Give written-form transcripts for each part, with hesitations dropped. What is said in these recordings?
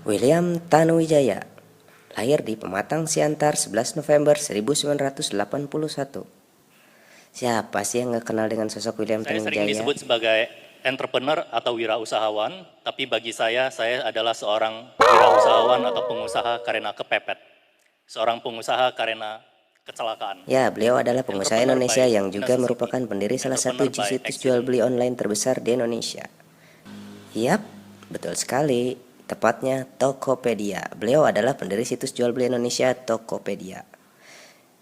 William Tanuwijaya lahir di Pematang Siantar 11 November 1981. Siapa sih yang nggak kenal dengan sosok William Saya Tanuwijaya? sering disebut sebagai entrepreneur atau wirausahawan, tapi bagi saya adalah seorang wirausahawan atau pengusaha karena kepepet. Seorang pengusaha karena kecelakaan. Ya, beliau adalah pengusaha Indonesia yang juga necessity. merupakan pendiri salah satu Entrepreneur by situs jual accident. beli online terbesar di Indonesia. Yap, betul sekali. Tepatnya Tokopedia. Beliau adalah pendiri situs jual beli Indonesia Tokopedia.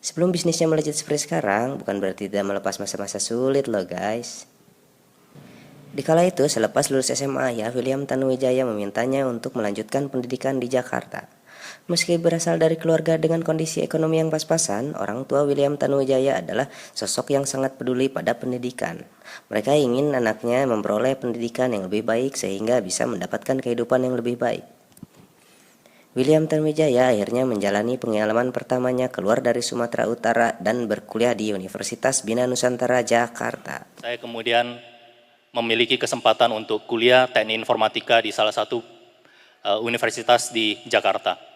Sebelum bisnisnya melejit seperti sekarang, bukan berarti tidak melepas masa-masa sulit loh guys. Dikala itu, selepas lulus SMA, ya William Tanuwijaya memintanya untuk melanjutkan pendidikan di Jakarta. Meski berasal dari keluarga dengan kondisi ekonomi yang pas-pasan, orang tua William Tanuwijaya adalah sosok yang sangat peduli pada pendidikan. Mereka ingin anaknya memperoleh pendidikan yang lebih baik sehingga bisa mendapatkan kehidupan yang lebih baik. William Tanuwijaya akhirnya menjalani pengalaman pertamanya keluar dari Sumatera Utara dan berkuliah di Universitas Bina Nusantara, Jakarta. Saya kemudian memiliki kesempatan untuk kuliah teknik informatika di salah satu universitas di Jakarta.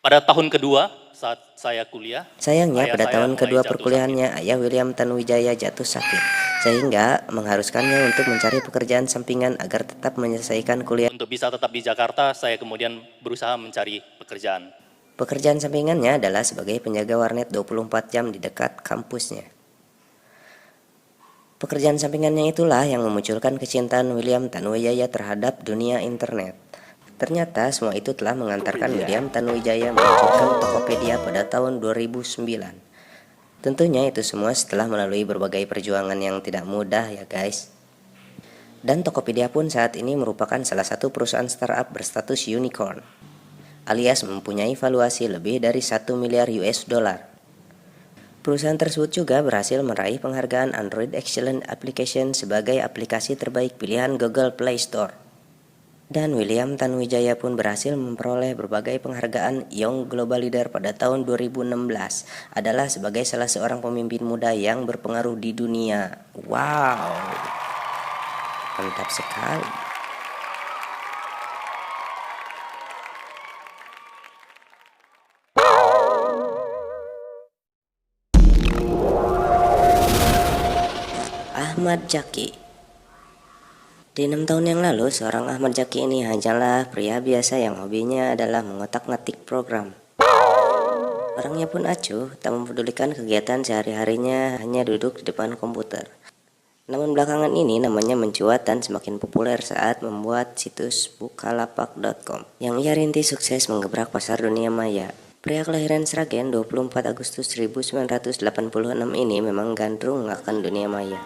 Pada tahun kedua saat saya kuliah, Sayangnya pada tahun kedua jatuh perkuliahannya, ayah William Tanuwijaya jatuh sakit, sehingga mengharuskannya untuk mencari pekerjaan sampingan agar tetap menyelesaikan kuliah. Untuk bisa tetap di Jakarta, saya kemudian berusaha mencari pekerjaan. Pekerjaan sampingannya adalah sebagai penjaga warnet 24 jam di dekat kampusnya. Pekerjaan sampingannya itulah yang memunculkan kecintaan William Tanuwijaya terhadap dunia internet. Ternyata semua itu telah mengantarkan William Tanuwijaya meluncurkan Tokopedia pada tahun 2009. Tentunya itu semua setelah melalui berbagai perjuangan yang tidak mudah ya guys. Dan Tokopedia pun saat ini merupakan salah satu perusahaan startup berstatus unicorn, alias mempunyai valuasi lebih dari 1 miliar US dollar. Perusahaan tersebut juga berhasil meraih penghargaan Android Excellent Application sebagai aplikasi terbaik pilihan Google Play Store. Dan William Tanuwijaya pun berhasil memperoleh berbagai penghargaan Young Global Leader pada tahun 2016, adalah sebagai salah seorang pemimpin muda yang berpengaruh di dunia. Wow, mantap sekali. Ahmad Zaki. Di 6 tahun yang lalu, seorang Ahmad Zaki ini hanyalah pria biasa yang hobinya adalah mengotak-ngatik program. Orangnya pun acuh, tak mempedulikan kegiatan sehari-harinya, hanya duduk di depan komputer. Namun belakangan ini namanya mencuat dan semakin populer saat membuat situs bukalapak.com yang ia rintis sukses menggebrak pasar dunia maya. Pria kelahiran Sragen 24 Agustus 1986 ini memang gandrung akan dunia maya.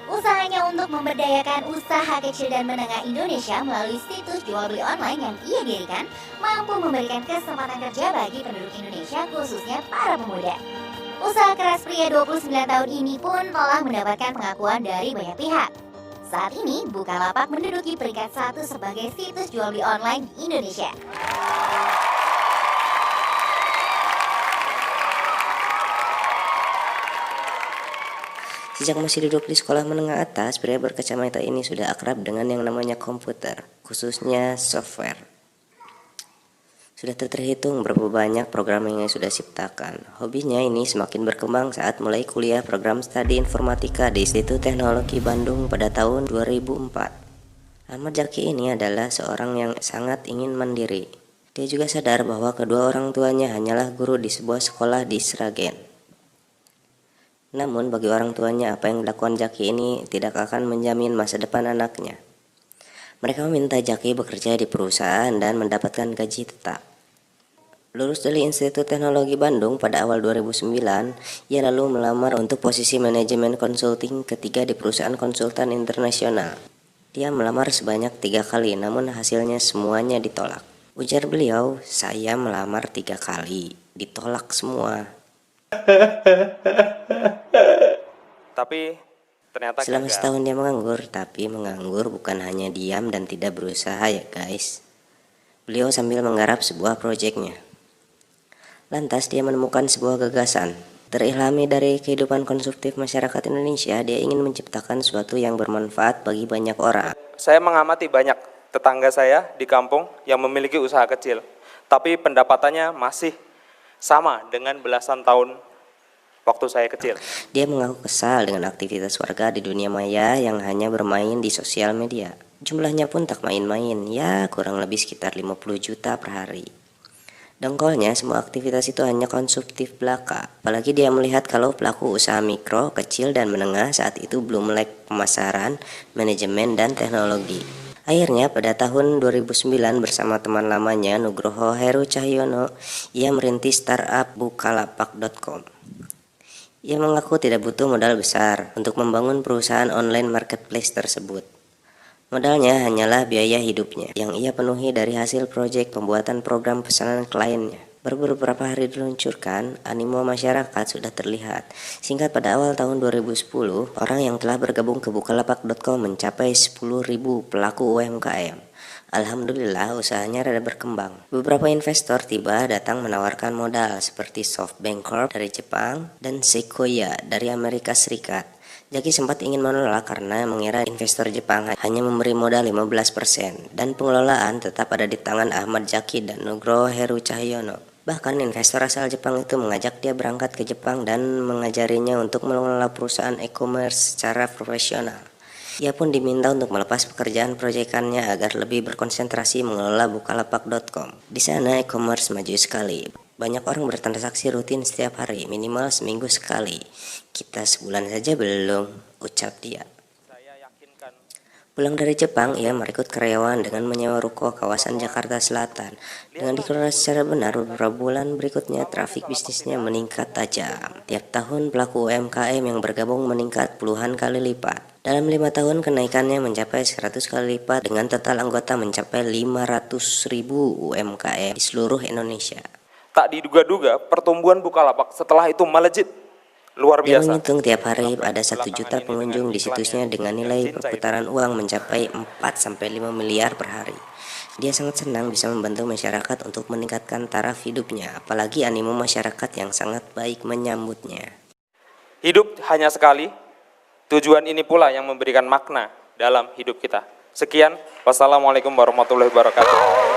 Usahanya untuk memberdayakan usaha kecil dan menengah Indonesia melalui situs jual beli online yang ia dirikan mampu memberikan kesempatan kerja bagi penduduk Indonesia khususnya para pemuda. Usaha keras pria 29 tahun ini pun telah mendapatkan pengakuan dari banyak pihak. Saat ini Bukalapak menduduki peringkat 1 sebagai situs jual beli online di Indonesia. Sejak masih duduk di sekolah menengah atas, pria berkacamata ini sudah akrab dengan yang namanya komputer, khususnya software. Sudah terhitung berapa banyak program yang sudah ciptakan. Hobinya ini semakin berkembang saat mulai kuliah program studi informatika di Institut Teknologi Bandung pada tahun 2004. Ahmad Zaki ini adalah seorang yang sangat ingin mandiri. Dia juga sadar bahwa kedua orang tuanya hanyalah guru di sebuah sekolah di Sragen. Namun bagi orang tuanya, apa yang dilakukan Zaki ini tidak akan menjamin masa depan anaknya. Mereka meminta Zaki bekerja di perusahaan dan mendapatkan gaji tetap. Lulus dari Institut Teknologi Bandung pada awal 2009, ia lalu melamar untuk posisi manajemen konsulting ketiga di perusahaan konsultan internasional. Dia melamar sebanyak 3 kali, namun hasilnya semuanya ditolak. Ujar beliau, saya melamar 3 kali, ditolak semua. Tapi ternyata Selama gagal. setahun dia menganggur, tapi menganggur bukan hanya diam dan tidak berusaha ya guys. Beliau sambil menggarap sebuah proyeknya. Lantas dia menemukan sebuah gagasan. Terilhami dari kehidupan konsumtif masyarakat Indonesia, dia ingin menciptakan sesuatu yang bermanfaat bagi banyak orang. Saya mengamati banyak tetangga saya di kampung yang memiliki usaha kecil, tapi pendapatannya masih sama dengan belasan tahun waktu saya kecil. Dia mengaku kesal dengan aktivitas warga di dunia maya yang hanya bermain di sosial media. Jumlahnya pun tak main-main, ya kurang lebih sekitar 50 juta per hari. Dongkolnya, semua aktivitas itu hanya konsumtif belaka. Apalagi dia melihat kalau pelaku usaha mikro, kecil, dan menengah saat itu belum melek pemasaran, manajemen, dan teknologi. Akhirnya pada tahun 2009 bersama teman lamanya Nugroho Heru Cahyono, ia merintis startup Bukalapak.com. Ia mengaku tidak butuh modal besar untuk membangun perusahaan online marketplace tersebut. Modalnya hanyalah biaya hidupnya yang ia penuhi dari hasil proyek pembuatan program pesanan kliennya. Baru beberapa hari diluncurkan, animo masyarakat sudah terlihat. Singkat pada awal tahun 2010, orang yang telah bergabung ke Bukalapak.com mencapai 10.000 pelaku UMKM. Alhamdulillah usahanya rada berkembang. Beberapa investor tiba datang menawarkan modal seperti SoftBank Corp dari Jepang dan Sequoia dari Amerika Serikat. Jaki sempat ingin menolak karena mengira investor Jepang hanya memberi modal 15% dan pengelolaan tetap ada di tangan Ahmad Jaki dan Nugroho Heru Cahyono. Bahkan investor asal Jepang itu mengajak dia berangkat ke Jepang dan mengajarinya untuk mengelola perusahaan e-commerce secara profesional. Ia pun diminta untuk melepas pekerjaan proyekannya agar lebih berkonsentrasi mengelola Bukalapak.com. Di sana e-commerce maju sekali. Banyak orang bertransaksi rutin setiap hari, minimal seminggu sekali. Kita sebulan saja belum, ucap dia. Pulang dari Jepang, ia merekrut karyawan dengan menyewa ruko kawasan Jakarta Selatan. Dengan dikelola secara benar, beberapa bulan berikutnya trafik bisnisnya meningkat tajam. Tiap tahun pelaku UMKM yang bergabung meningkat puluhan kali lipat. Dalam 5 tahun kenaikannya mencapai 100 kali lipat dengan total anggota mencapai 500.000 UMKM di seluruh Indonesia. Tak diduga-duga pertumbuhan Bukalapak setelah itu melejit. Luar Dia biasa. menghitung tiap hari ada 1 juta pengunjung di situsnya dengan nilai perputaran uang mencapai 4-5 miliar per hari. Dia sangat senang bisa membantu masyarakat untuk meningkatkan taraf hidupnya, apalagi animo masyarakat yang sangat baik menyambutnya. Hidup hanya sekali, tujuan ini pula yang memberikan makna dalam hidup kita. Sekian, wassalamualaikum warahmatullahi wabarakatuh.